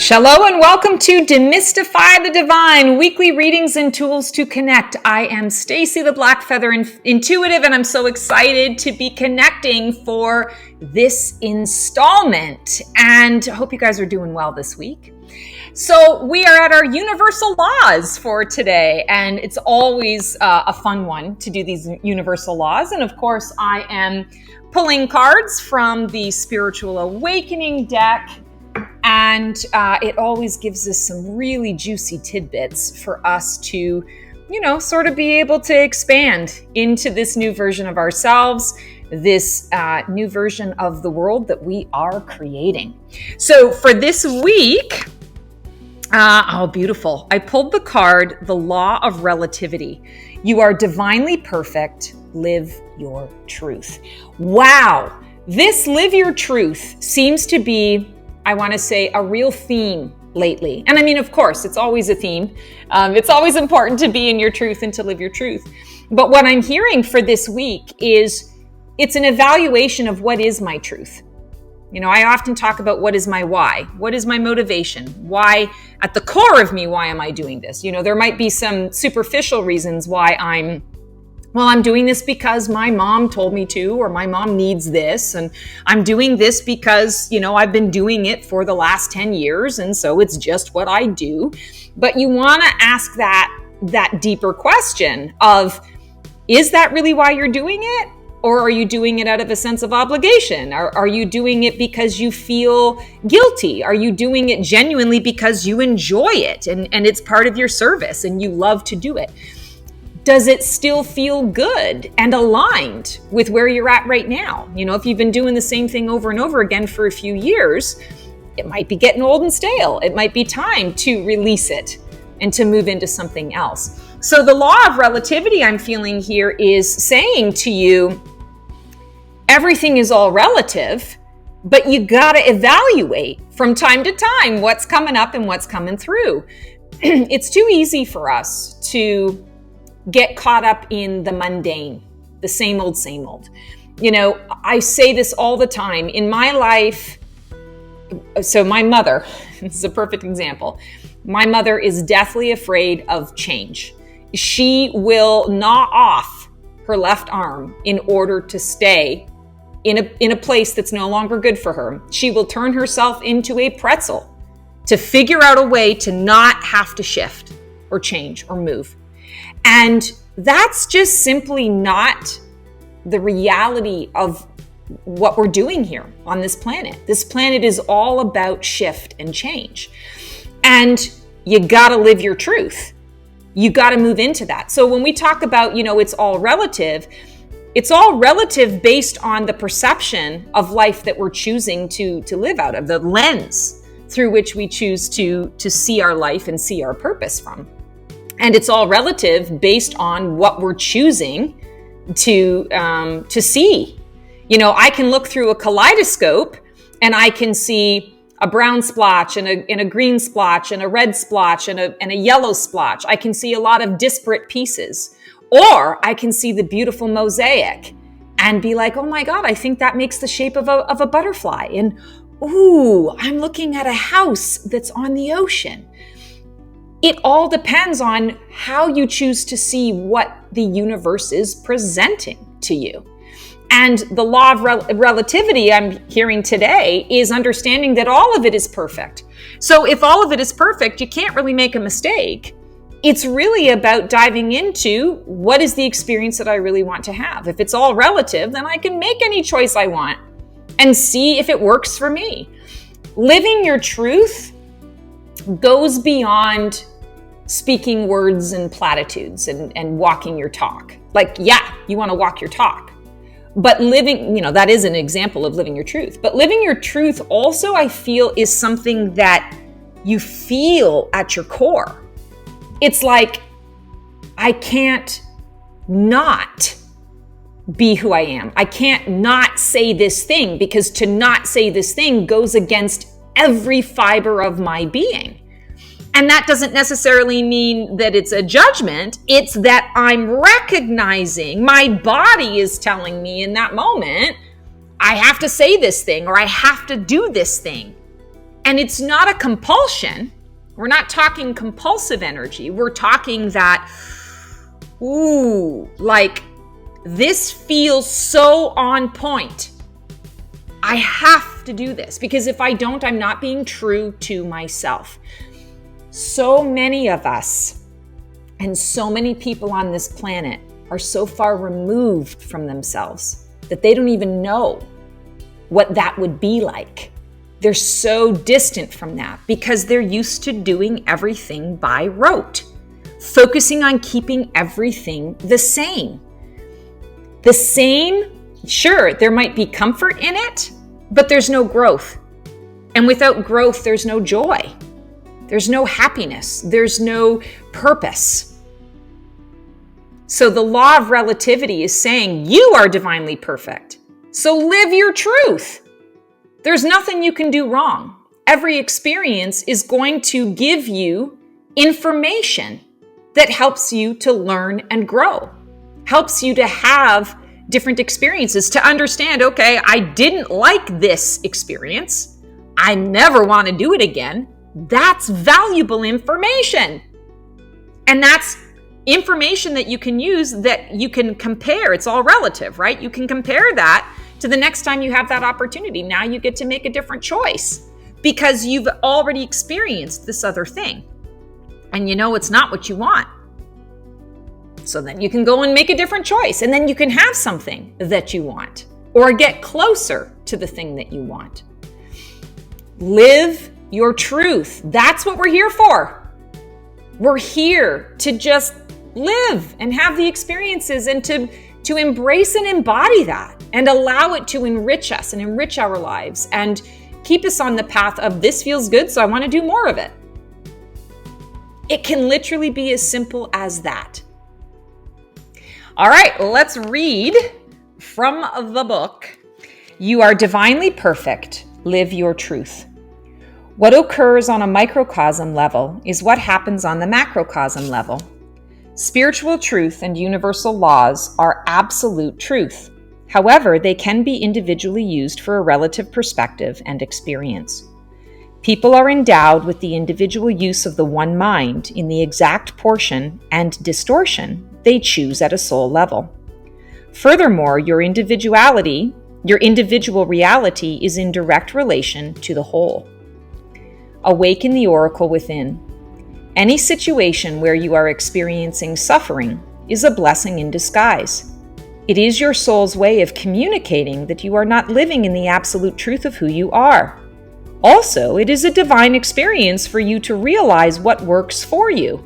Hello and welcome to Demystify the Divine, weekly readings and tools to connect. I am Stacy the Black Feather Intuitive, and I'm so excited to be connecting for this installment. And I hope you guys are doing well this week. So we are at our universal laws for today, and it's always a fun one to do these universal laws. And of course, I am pulling cards from the Spiritual Awakening deck. And it always gives us some really juicy tidbits for us to, sort of be able to expand into this new version of ourselves, this new version of the world that we are creating. So for this week, beautiful. I pulled the card, the Law of Relativity. You are divinely perfect. Live your truth. Wow. This live your truth seems to be, I want to say, a real theme lately. And I mean, of course, it's always a theme. It's always important to be in your truth and to live your truth. But what I'm hearing for this week is it's an evaluation of what is my truth. I often talk about what is my why? What is my motivation? Why, at the core of me, why am I doing this? There might be some superficial reasons why I'm doing this because my mom told me to, or my mom needs this, and I'm doing this because, I've been doing it for the last 10 years, and so it's just what I do. But you want to ask that deeper question of, is that really why you're doing it? Or are you doing it out of a sense of obligation? Are you doing it because you feel guilty? Are you doing it genuinely because you enjoy it and it's part of your service and you love to do it? Does it still feel good and aligned with where you're at right now? If you've been doing the same thing over and over again for a few years, it might be getting old and stale. It might be time to release it and to move into something else. So the law of relativity I'm feeling here is saying to you, everything is all relative, but you gotta evaluate from time to time what's coming up and what's coming through. It's too easy for us to get caught up in the mundane, the same old, same old. I say this all the time. In my life, so my mother, this is a perfect example. My mother is deathly afraid of change. She will gnaw off her left arm in order to stay in a place that's no longer good for her. She will turn herself into a pretzel to figure out a way to not have to shift or change or move. And that's just simply not the reality of what we're doing here on this planet. This planet is all about shift and change. And you gotta live your truth. You gotta move into that. So when we talk about, it's all relative based on the perception of life that we're choosing to live out of, the lens through which we choose to see our life and see our purpose from. And it's all relative based on what we're choosing to see. I can look through a kaleidoscope and I can see a brown splotch and a green splotch and a red splotch and a yellow splotch. I can see a lot of disparate pieces. Or I can see the beautiful mosaic and be like, oh my God, I think that makes the shape of a butterfly. And ooh, I'm looking at a house that's on the ocean. It all depends on how you choose to see what the universe is presenting to you. And the law of relativity I'm hearing today is understanding that all of it is perfect. So if all of it is perfect, you can't really make a mistake. It's really about diving into what is the experience that I really want to have. If it's all relative, then I can make any choice I want and see if it works for me. Living your truth goes beyond speaking words and platitudes and walking your talk. Like, yeah, you want to walk your talk. But living, that is an example of living your truth. But living your truth also, I feel, is something that you feel at your core. It's like, I can't not be who I am. I can't not say this thing, because to not say this thing goes against every fiber of my being. And that doesn't necessarily mean that it's a judgment. It's that I'm recognizing, my body is telling me in that moment, I have to say this thing or I have to do this thing. And it's not a compulsion. We're not talking compulsive energy. We're talking that, like this feels so on point. I have to do this because if I don't, I'm not being true to myself. So many of us and so many people on this planet are so far removed from themselves that they don't even know what that would be like. They're so distant from that because they're used to doing everything by rote, focusing on keeping everything the same. The same, sure, there might be comfort in it, but there's no growth. And without growth, there's no joy. There's no happiness. There's no purpose. So the law of relativity is saying you are divinely perfect. So live your truth. There's nothing you can do wrong. Every experience is going to give you information that helps you to learn and grow, helps you to have different experiences, to understand, okay, I didn't like this experience. I never want to do it again. That's valuable information. And that's information that you can use, that you can compare. It's all relative, right? You can compare that to the next time you have that opportunity. Now you get to make a different choice because you've already experienced this other thing. And you know it's not what you want. So then you can go and make a different choice. And then you can have something that you want or get closer to the thing that you want. Live your truth. That's what we're here for. We're here to just live and have the experiences and to embrace and embody that and allow it to enrich us and enrich our lives and keep us on the path of this feels good, so I want to do more of it. It can literally be as simple as that. All right, let's read from the book, You Are Divinely Perfect, Live Your Truth. What occurs on a microcosm level is what happens on the macrocosm level. Spiritual truth and universal laws are absolute truth. However, they can be individually used for a relative perspective and experience. People are endowed with the individual use of the one mind in the exact portion and distortion they choose at a soul level. Furthermore, your individual reality is in direct relation to the whole. Awaken the oracle within. Any situation where you are experiencing suffering is a blessing in disguise. It is your soul's way of communicating that you are not living in the absolute truth of who you are. Also, it is a divine experience for you to realize what works for you,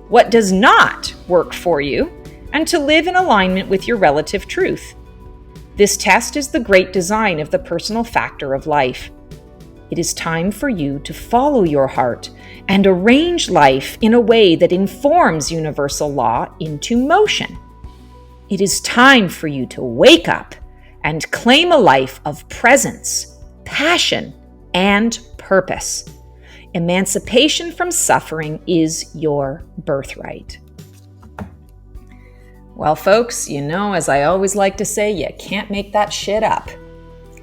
what does not work for you, and to live in alignment with your relative truth. This test is the great design of the personal factor of life. It is time for you to follow your heart and arrange life in a way that informs universal law into motion. It is time for you to wake up and claim a life of presence, passion, and purpose. Emancipation from suffering is your birthright. Well, folks, as I always like to say, you can't make that shit up.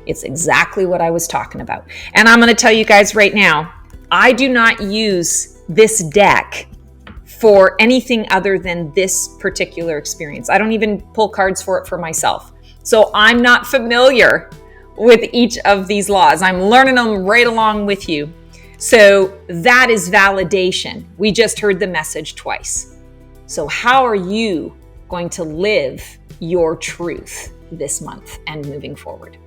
It's exactly what I was talking about. And I'm going to tell you guys right now, I do not use this deck for anything other than this particular experience. I don't even pull cards for it for myself. So I'm not familiar with each of these laws. I'm learning them right along with you. So that is validation. We just heard the message twice. So how are you going to live your truth this month and moving forward?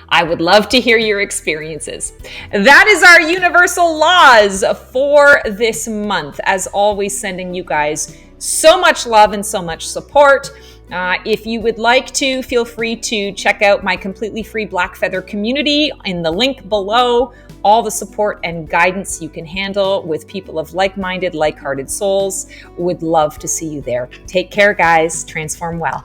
I would love to hear your experiences. That is our universal laws for this month. As always, sending you guys so much love and so much support. If you would like to, feel free to check out my completely free Black Feather community in the link below. All the support and guidance you can handle with people of like-minded, like-hearted souls. Would love to see you there. Take care, guys. Transform well.